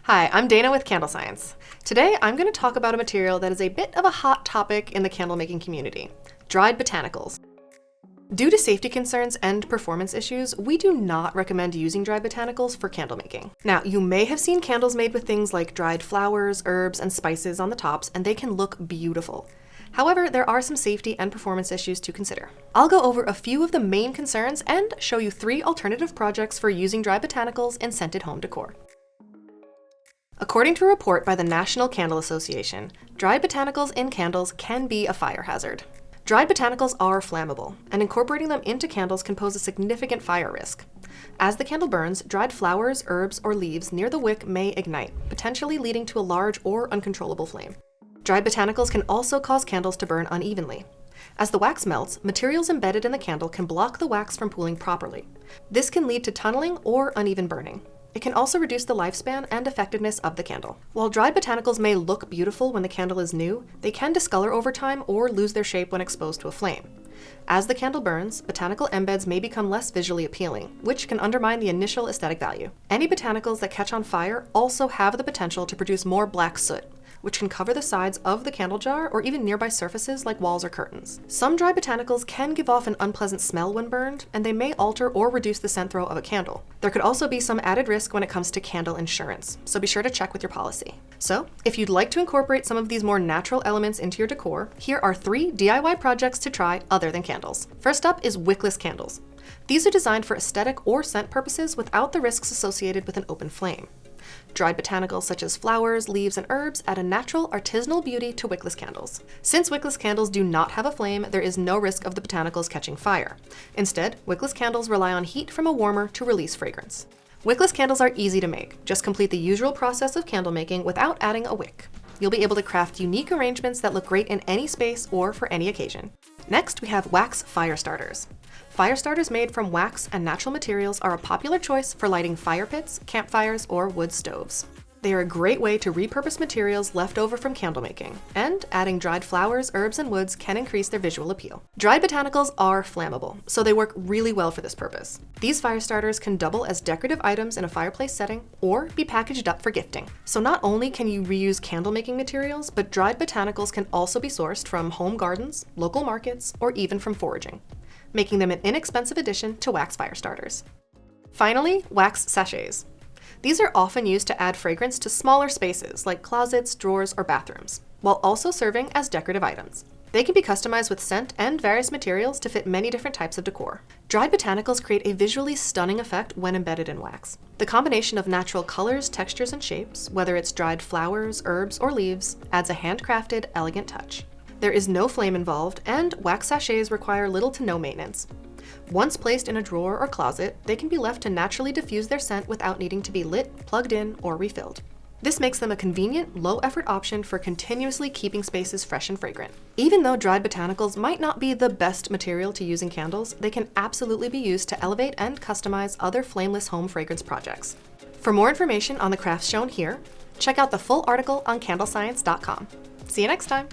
Hi, I'm Dana with CandleScience. Today I'm going to talk about a material that is a bit of a hot topic in the candle making community, dried botanicals. Due to safety concerns and performance issues, we do not recommend using dried botanicals for candle making. Now, you may have seen candles made with things like dried flowers, herbs, and spices on the tops, and they can look beautiful. However, there are some safety and performance issues to consider. I'll go over a few of the main concerns and show you 3 alternative projects for using dried botanicals in scented home decor. According to a report by the National Candle Association, dried botanicals in candles can be a fire hazard. Dried botanicals are flammable, and incorporating them into candles can pose a significant fire risk. As the candle burns, dried flowers, herbs, or leaves near the wick may ignite, potentially leading to a large or uncontrollable flame. Dried botanicals can also cause candles to burn unevenly. As the wax melts, materials embedded in the candle can block the wax from pooling properly. This can lead to tunneling or uneven burning. It can also reduce the lifespan and effectiveness of the candle. While dried botanicals may look beautiful when the candle is new, they can discolor over time or lose their shape when exposed to a flame. As the candle burns, botanical embeds may become less visually appealing, which can undermine the initial aesthetic value. Any botanicals that catch on fire also have the potential to produce more black soot, which can cover the sides of the candle jar or even nearby surfaces like walls or curtains. Some dry botanicals can give off an unpleasant smell when burned, and they may alter or reduce the scent throw of a candle. There could also be some added risk when it comes to candle insurance, so be sure to check with your policy. So, if you'd like to incorporate some of these more natural elements into your decor, here are 3 DIY projects to try other than candles. First up is wickless candles. These are designed for aesthetic or scent purposes without the risks associated with an open flame. Dried botanicals such as flowers, leaves, and herbs add a natural, artisanal beauty to wickless candles. Since wickless candles do not have a flame, there is no risk of the botanicals catching fire. Instead, wickless candles rely on heat from a warmer to release fragrance. Wickless candles are easy to make. Just complete the usual process of candle making without adding a wick. You'll be able to craft unique arrangements that look great in any space or for any occasion. Next, we have wax fire starters. Fire starters made from wax and natural materials are a popular choice for lighting fire pits, campfires, or wood stoves. They are a great way to repurpose materials left over from candle making, and adding dried flowers, herbs, and woods can increase their visual appeal. Dried botanicals are flammable, so they work really well for this purpose. These fire starters can double as decorative items in a fireplace setting or be packaged up for gifting. So not only can you reuse candle making materials, but dried botanicals can also be sourced from home gardens, local markets, or even from foraging, making them an inexpensive addition to wax fire starters. Finally, wax sachets. These are often used to add fragrance to smaller spaces like closets, drawers, or bathrooms, while also serving as decorative items. They can be customized with scent and various materials to fit many different types of decor. Dried botanicals create a visually stunning effect when embedded in wax. The combination of natural colors, textures, and shapes, whether it's dried flowers, herbs, or leaves, adds a handcrafted, elegant touch. There is no flame involved, and wax sachets require little to no maintenance. Once placed in a drawer or closet, they can be left to naturally diffuse their scent without needing to be lit, plugged in, or refilled. This makes them a convenient, low-effort option for continuously keeping spaces fresh and fragrant. Even though dried botanicals might not be the best material to use in candles, they can absolutely be used to elevate and customize other flameless home fragrance projects. For more information on the crafts shown here, check out the full article on CandleScience.com. See you next time!